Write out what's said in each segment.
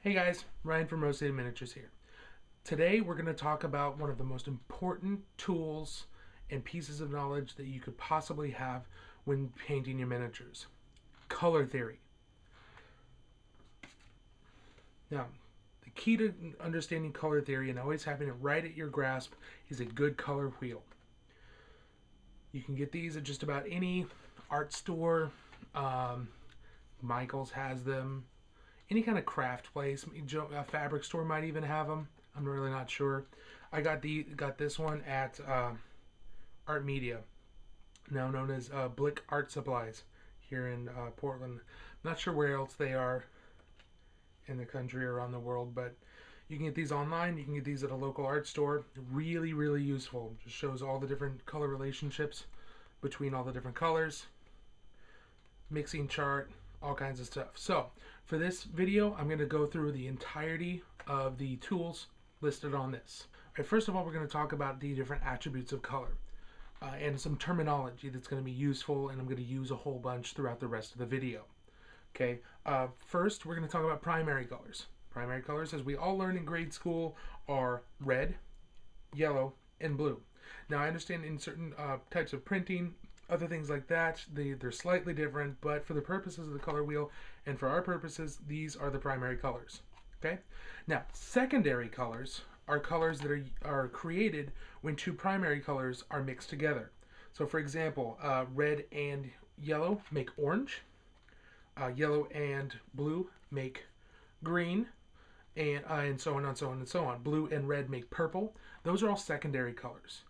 Hey guys, Ryan from Rotated Miniatures here. Today we're going to talk about one of the most important tools and pieces of knowledge that you could possibly have when painting your miniatures. Color theory. Now, the key to understanding color theory and always having it right at your grasp is a good color wheel. You can get these at just about any art store. Michael's has them. Any kind of craft place, a fabric store might even have them. I'm really not sure. I got this one at Art Media, now known as Blick Art Supplies, here in Portland. Not sure where else they are in the country or around the world, but you can get these online. You can get these at a local art store. Really, really useful. Just shows all the different color relationships between all the different colors, mixing chart, all kinds of stuff. So for this video, I'm going to go through the entirety of the tools listed on this. All right, first of all, we're going to talk about the different attributes of color and some terminology that's going to be useful, and I'm going to use a whole bunch throughout the rest of the video. Okay, first we're going to talk about primary colors. Primary colors, as we all learned in grade school, are red, yellow, and blue. Now I understand in certain types of printing, other things like that, they're slightly different, but for the purposes of the color wheel and for our purposes, these are the primary colors. Okay? Now, secondary colors are colors that are created when two primary colors are mixed together. So for example, red and yellow make orange, yellow and blue make green, and so on and so on and so on. Blue and red make purple. Those are all secondary colors.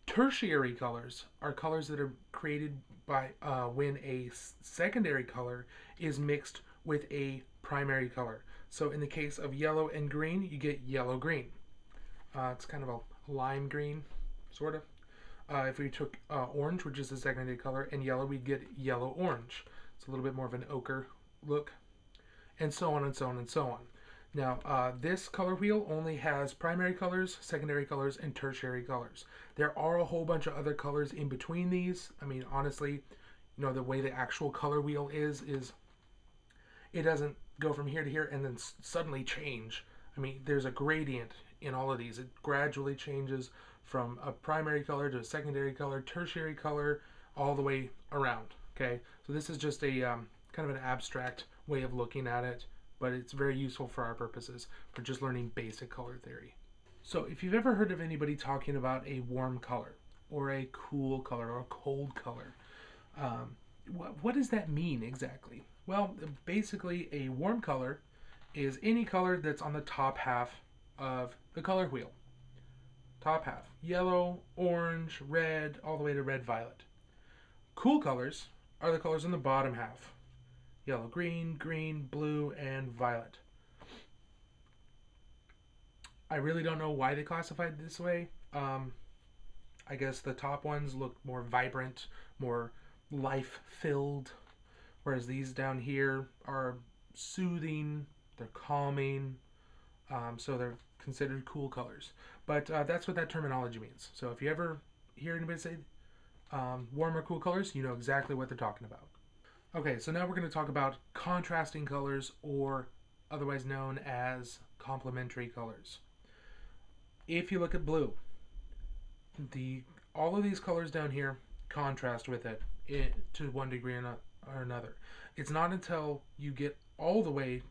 Tertiary colors are colors that are created by when a secondary color is mixed with a primary color. So in the case of yellow and green, you get yellow-green. It's kind of a lime green, sort of. If we took orange, which is the secondary color, and yellow, we'd get yellow-orange. It's a little bit more of an ochre look, and so on and so on and so on. Now, this color wheel only has primary colors, secondary colors, and tertiary colors. There are a whole bunch of other colors in between these. I mean, honestly, you know, the way the actual color wheel is it doesn't go from here to here and then suddenly change. I mean, there's a gradient in all of these. It gradually changes from a primary color to a secondary color, tertiary color, all the way around. Okay, so this is just a kind of an abstract way of looking at it, but it's very useful for our purposes for just learning basic color theory. So if you've ever heard of anybody talking about a warm color or a cool color or a cold color, what does that mean exactly? Well, basically a warm color is any color that's on the top half of the color wheel. Top half. Yellow, orange, red, all the way to red, violet. Cool colors are the colors on the bottom half. Yellow, green, green, blue, and violet. I really don't know why they classified it this way. I guess the top ones look more vibrant, more life-filled, whereas these down here are soothing, they're calming, so they're considered cool colors. But that's what that terminology means. So if you ever hear anybody say warm or cool colors, you know exactly what they're talking about. Okay, so now we're going to talk about contrasting colors, or otherwise known as complementary colors. If you look at blue, all of these colors down here contrast with it to one degree or another. It's not until you get all the way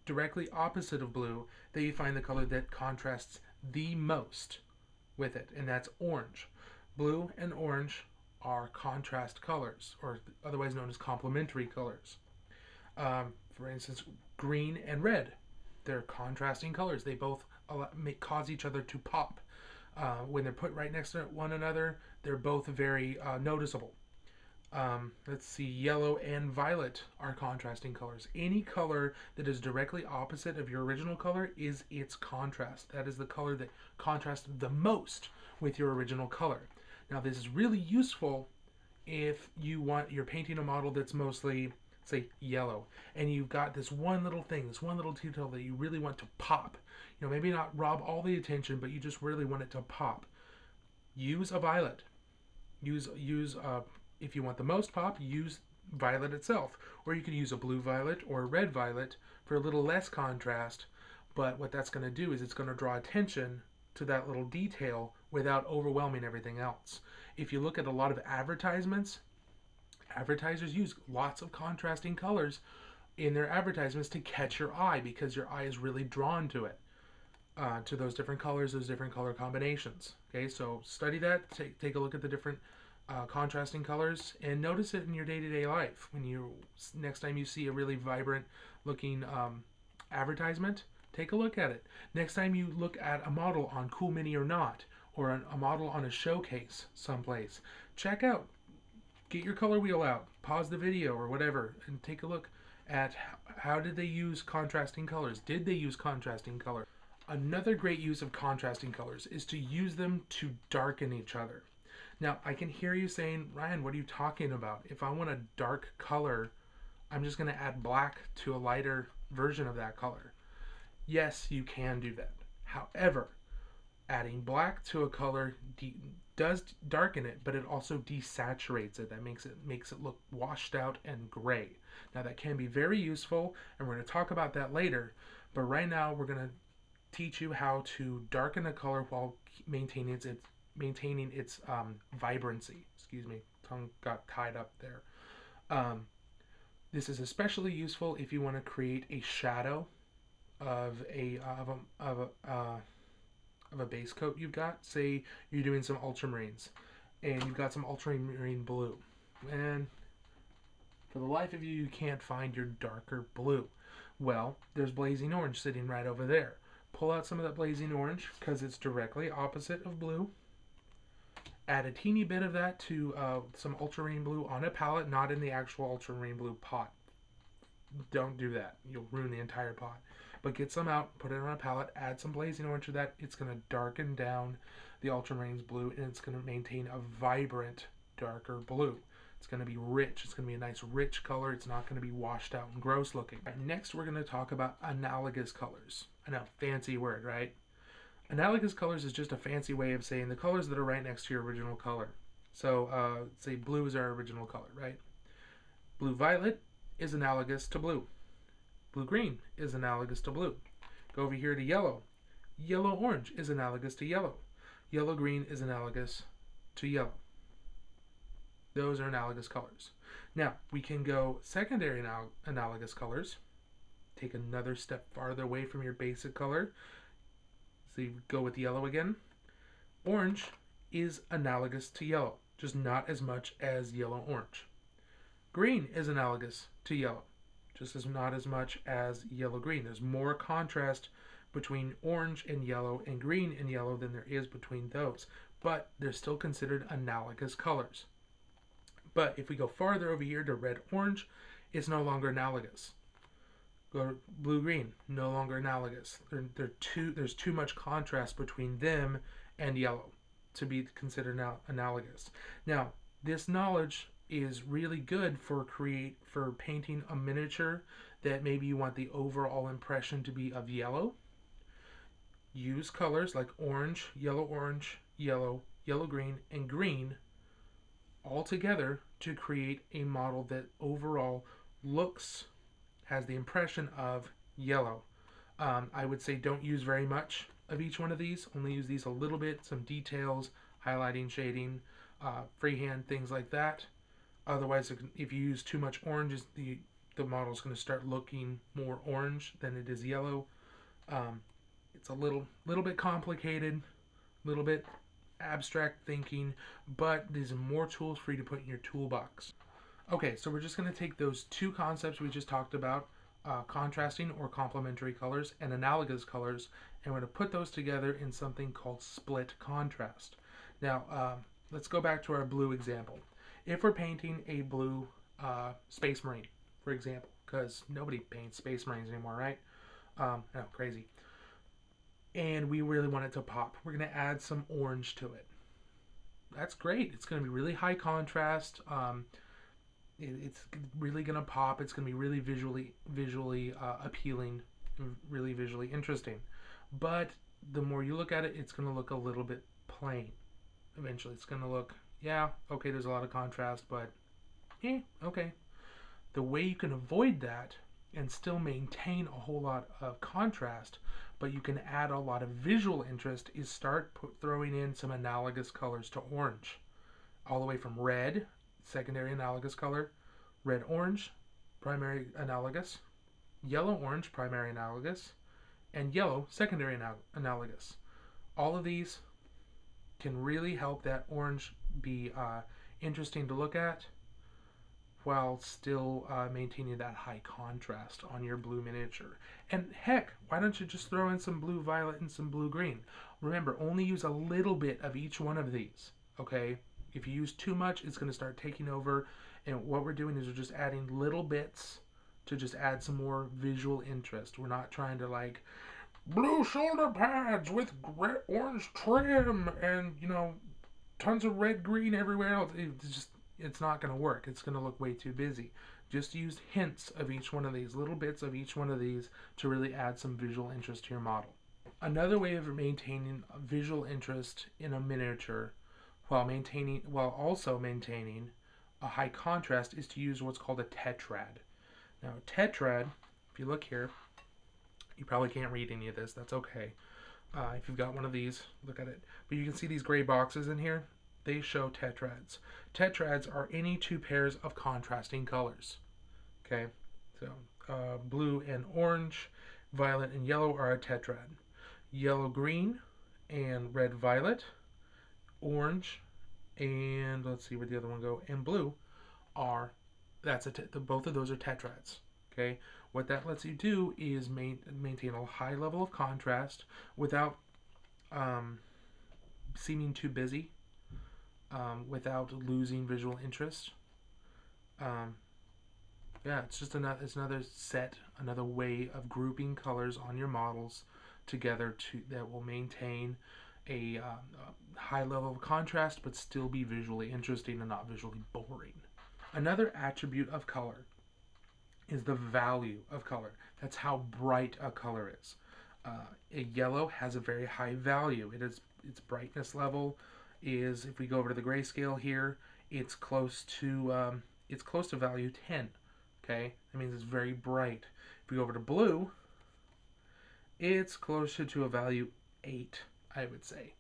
directly opposite of blue that you find the color that contrasts the most with it, and that's orange. Blue and orange are contrast colors, or otherwise known as complementary colors. For instance, green and red, they're contrasting colors. They both cause each other to pop. When they're put right next to one another, they're both very noticeable. Let's see, yellow and violet are contrasting colors. Any color that is directly opposite of your original color is its contrast. That is the color that contrasts the most with your original color. Now, this is really useful if you're painting a model that's mostly, say, yellow, and you've got this one little thing, this one little detail that you really want to pop. You know, maybe not rob all the attention, but you just really want it to pop. Use a violet. If you want the most pop, use violet itself. Or you could use a blue violet or a red violet for a little less contrast, but what that's going to do is it's going to draw attention to that little detail without overwhelming everything else. If you look at a lot of advertisements, advertisers use lots of contrasting colors in their advertisements to catch your eye because your eye is really drawn to it, to those different colors, those different color combinations. Okay, so study that, take a look at the different contrasting colors, and notice it in your day-to-day life. When you next time you see a really vibrant looking advertisement, take a look at it. Next time you look at a model on Cool Mini or Not, or a model on a showcase someplace, check out, get your color wheel out, pause the video or whatever, and take a look at how did they use contrasting colors. Did they use contrasting color? Another great use of contrasting colors is to use them to darken each other. Now, I can hear you saying, Ryan, what are you talking about? If I want a dark color, I'm just going to add black to a lighter version of that color. Yes, you can do that. However, adding black to a color does darken it, but it also desaturates it. That makes it look washed out and gray. Now, that can be very useful, and we're going to talk about that later. But right now, we're going to teach you how to darken a color while maintaining its vibrancy. Excuse me, tongue got tied up there. This is especially useful if you want to create a shadow of a base coat you've got. Say you're doing some ultramarines, and you've got some ultramarine blue, and for the life of you, you can't find your darker blue. Well, there's blazing orange sitting right over there. Pull out some of that blazing orange because it's directly opposite of blue. Add a teeny bit of that to some ultramarine blue on a palette, not in the actual ultramarine blue pot. Don't do that. You'll ruin the entire pot. But get some out, put it on a palette, add some blazing orange to that. It's going to darken down the ultramarine's blue, and it's going to maintain a vibrant, darker blue. It's going to be rich. It's going to be a nice, rich color. It's not going to be washed out and gross looking. Right, next, we're going to talk about analogous colors. I know, fancy word, right? Analogous colors is just a fancy way of saying the colors that are right next to your original color. So, say blue is our original color, right? Blue violet is analogous to blue. Blue green is analogous to blue. Go over here to yellow. Yellow orange is analogous to yellow. Yellow green is analogous to yellow. Those are analogous colors. Now, we can go secondary analogous colors. Take another step farther away from your basic color. So you go with yellow again. Orange is analogous to yellow, just not as much as yellow orange. Green is analogous to yellow, just as not as much as yellow green. There's more contrast between orange and yellow and green and yellow than there is between those, but they're still considered analogous colors. But if we go farther over here to red orange, it's no longer analogous. Go to blue green, no longer analogous. There's too much contrast between them and yellow to be considered analogous. Now, this knowledge is really good for painting a miniature that maybe you want the overall impression to be of yellow. Use colors like orange, yellow, yellow green, and green all together to create a model that overall has the impression of yellow. I would say don't use very much of each one of these. Only use these a little bit, some details, highlighting, shading, freehand, things like that. Otherwise, if you use too much orange, the model's going to start looking more orange than it is yellow. It's a little bit complicated, a little bit abstract thinking, but there's more tools for you to put in your toolbox. Okay, so we're just going to take those two concepts we just talked about, contrasting or complementary colors and analogous colors, and we're going to put those together in something called split contrast. Now, let's go back to our blue example. If we're painting a blue Space Marine, for example, because nobody paints Space Marines anymore, right? No, crazy. And we really want it to pop. We're going to add some orange to it. That's great. It's going to be really high contrast. It's really going to pop. It's going to be really visually appealing, really visually interesting. But the more you look at it, it's going to look a little bit plain. Eventually, it's going to look, yeah, okay, there's a lot of contrast, but okay. The way you can avoid that and still maintain a whole lot of contrast, but you can add a lot of visual interest, is start throwing in some analogous colors to orange. All the way from red, secondary analogous color, red-orange, primary analogous, yellow-orange, primary analogous, and yellow, secondary analogous. All of these can really help that orange be interesting to look at while still maintaining that high contrast on your blue miniature. And heck, why don't you just throw in some blue violet and some blue green? Remember, only use a little bit of each one of these, okay? If you use too much, it's going to start taking over. And what we're doing is we're just adding little bits to just add some more visual interest. We're not trying to like blue shoulder pads with orange trim and, you know, tons of red green everywhere else. It's not going to work. It's going to look way too busy. Just use hints of each one of these, little bits of each one of these, to really add some visual interest to your model. Another way of maintaining visual interest in a miniature while also maintaining a high contrast is to use what's called a tetrad. Now, a tetrad, if you look here, you probably can't read any of this. That's okay. If you've got one of these, look at it. But you can see these gray boxes in here. They show tetrads. Tetrads are any two pairs of contrasting colors. Okay, so blue and orange, violet and yellow are a tetrad. Yellow green and red violet, orange, and let's see where the other one go, and blue are, both of those are tetrads. Okay, what that lets you do is maintain a high level of contrast without seeming too busy, without losing visual interest. Yeah, it's just another way of grouping colors on your models together that will maintain a high level of contrast but still be visually interesting and not visually boring. Another attribute of color is the value of color. That's how bright a color is. A yellow has a very high value. Its brightness level is, if we go over to the grayscale here, it's close to value 10. Okay, that means it's very bright. If we go over to blue, it's closer to a value 8, I would say.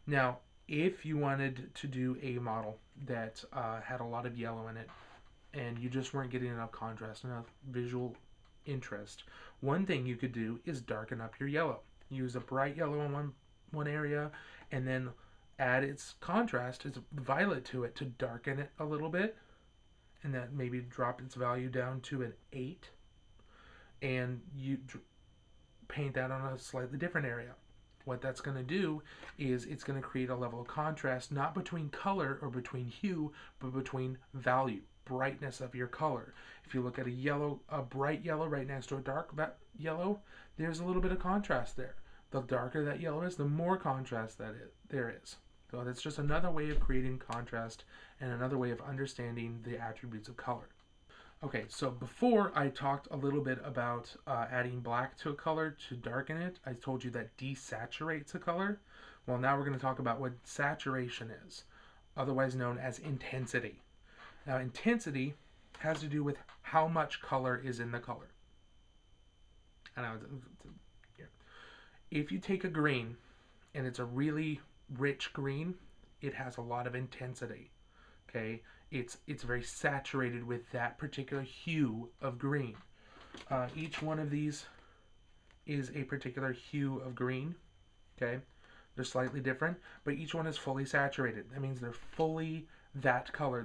Now, if you wanted to do a model that had a lot of yellow in it, and you just weren't getting enough contrast, enough visual interest, one thing you could do is darken up your yellow. Use a bright yellow in one area, and then add its contrast, its violet to it, to darken it a little bit, and then maybe drop its value down to an 8, and you paint that on a slightly different area. What that's going to do is it's going to create a level of contrast, not between color or between hue, but between value, brightness of your color. If you look at a bright yellow right next to a dark yellow, there's a little bit of contrast there. The darker that yellow is, the more contrast there is. So that's just another way of creating contrast and another way of understanding the attributes of color. Okay, so before I talked a little bit about adding black to a color to darken it. I told you that desaturates a color. Well, now we're going to talk about what saturation is, otherwise known as intensity. Now, intensity has to do with how much color is in the color. If you take a green and it's a really rich green, it has a lot of intensity. Okay, it's very saturated with that particular hue of green. Each one of these is a particular hue of green. Okay, they're slightly different, but each one is fully saturated. That means they're fully that color.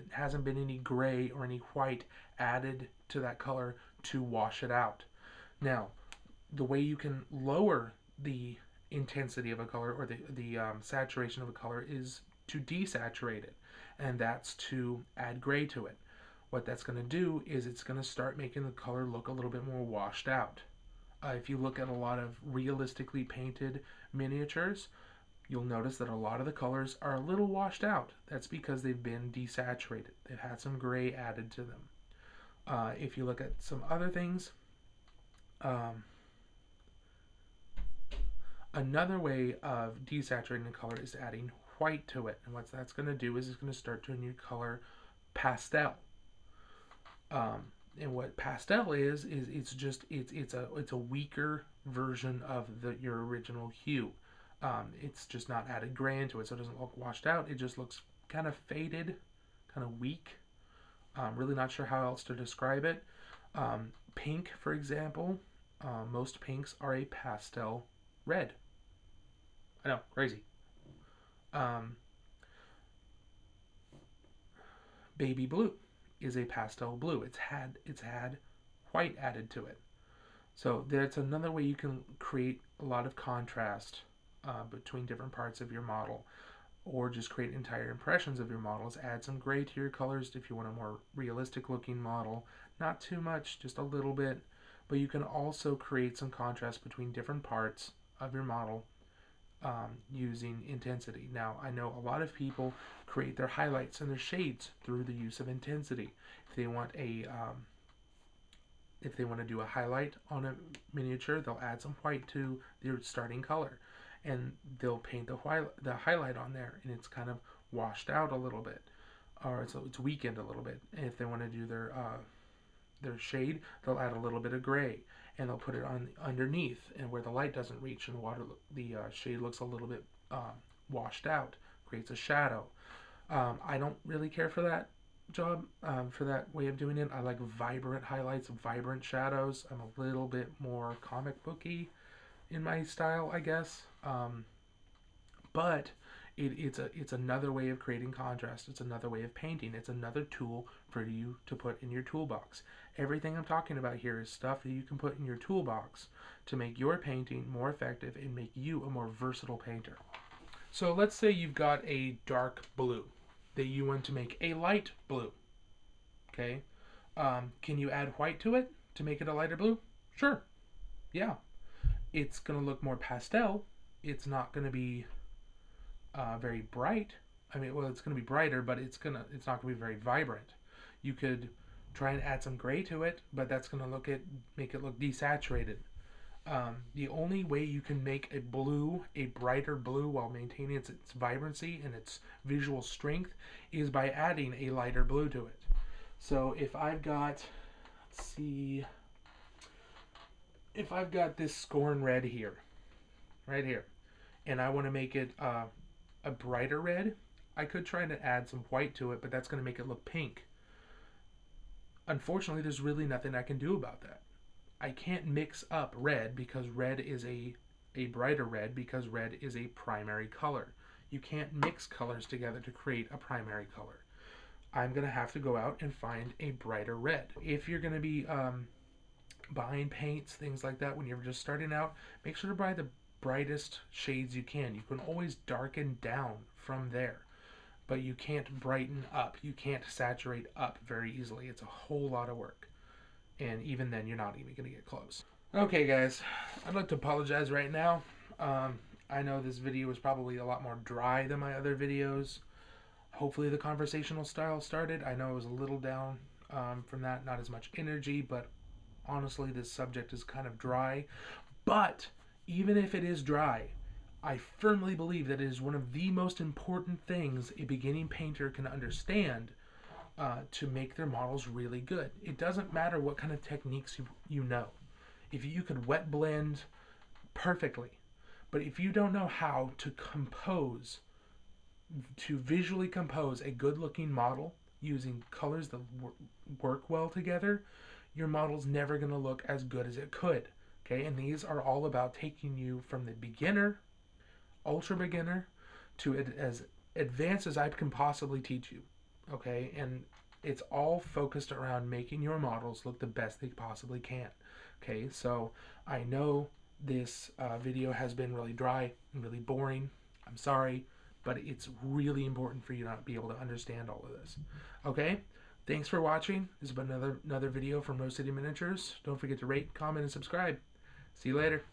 Hasn't been any gray or any white added to that color to wash it out. Now, the way you can lower the intensity of a color or the saturation of a color is to desaturate it, and that's to add gray to it. What that's going to do is it's going to start making the color look a little bit more washed out. If you look at a lot of realistically painted miniatures, you'll notice that a lot of the colors are a little washed out. That's because they've been desaturated. They've had some gray added to them. If you look at some other things, another way of desaturating a color is adding white to it. And what that's going to do is it's going to start turning your color pastel. And what pastel is it's a weaker version of your original hue. It's just not added gray into it, so it doesn't look washed out. It just looks kind of faded, kind of weak. Really not sure how else to describe it. Pink, for example, most pinks are a pastel red. I know, crazy. Um, Baby blue is a pastel blue. It's had white added to it. So that's another way you can create a lot of contrast between different parts of your model, or just create entire impressions of your models. Add some gray to your colors if you want a more realistic looking model. Not too much, just a little bit. But you can also create some contrast between different parts of your model using intensity. Now, I know a lot of people create their highlights and their shades through the use of intensity. If they want to do a highlight on a miniature, they'll add some white to their starting color, and they'll paint the highlight on there, and it's kind of washed out a little bit, or it's weakened a little bit. And if they want to do their shade, they'll add a little bit of gray, and they'll put it on underneath, and where the light doesn't reach, and the shade looks a little bit washed out, creates a shadow. I don't really care for that job, for that way of doing it. I like vibrant highlights, vibrant shadows. I'm a little bit more comic booky in my style, I guess. But it's another way of creating contrast. It's another way of painting. It's another tool for you to put in your toolbox. Everything I'm talking about here is stuff that you can put in your toolbox to make your painting more effective and make you a more versatile painter. So let's say you've got a dark blue that you want to make a light blue. Okay, can you add white to it to make it a lighter blue? Sure. Yeah, it's gonna look more pastel. It's not gonna be very bright. I mean, well, it's gonna be brighter, but it's not gonna be very vibrant. You could try and add some gray to it, but that's gonna make it look desaturated. The only way you can make a blue a brighter blue while maintaining its vibrancy and its visual strength is by adding a lighter blue to it. So if I've got, let's see, if I've got this Scorn red here, right here, and I want to make it a brighter red, I could try to add some white to it, but that's going to make it look pink. Unfortunately, there's really nothing I can do about that. I can't mix up red because red is a brighter red, because red is a primary color. You can't mix colors together to create a primary color. I'm going to have to go out and find a brighter red. If you're going to be buying paints, things like that, when you're just starting out, make sure to buy the brightest shades you can. You can always darken down from there, but you can't brighten up. You can't saturate up very easily. It's a whole lot of work. And even then, you're not even going to get close. Okay, guys, I'd like to apologize right now. I know this video was probably a lot more dry than my other videos. Hopefully the conversational style started. I know it was a little down from that, not as much energy, but honestly, this subject is kind of dry. But even if it is dry, I firmly believe that it is one of the most important things a beginning painter can understand to make their models really good. It doesn't matter what kind of techniques you know. If you could wet blend perfectly, but if you don't know how to visually compose a good looking model using colors that work well together, your model's never going to look as good as it could. Okay, and these are all about taking you from the beginner, ultra beginner, to as advanced as I can possibly teach you. Okay, and it's all focused around making your models look the best they possibly can. Okay, so I know this video has been really dry and really boring. I'm sorry, but it's really important for you to be able to understand all of this. Okay, thanks for watching. This has been another video from Rose City Miniatures. Don't forget to rate, comment, and subscribe. See you later.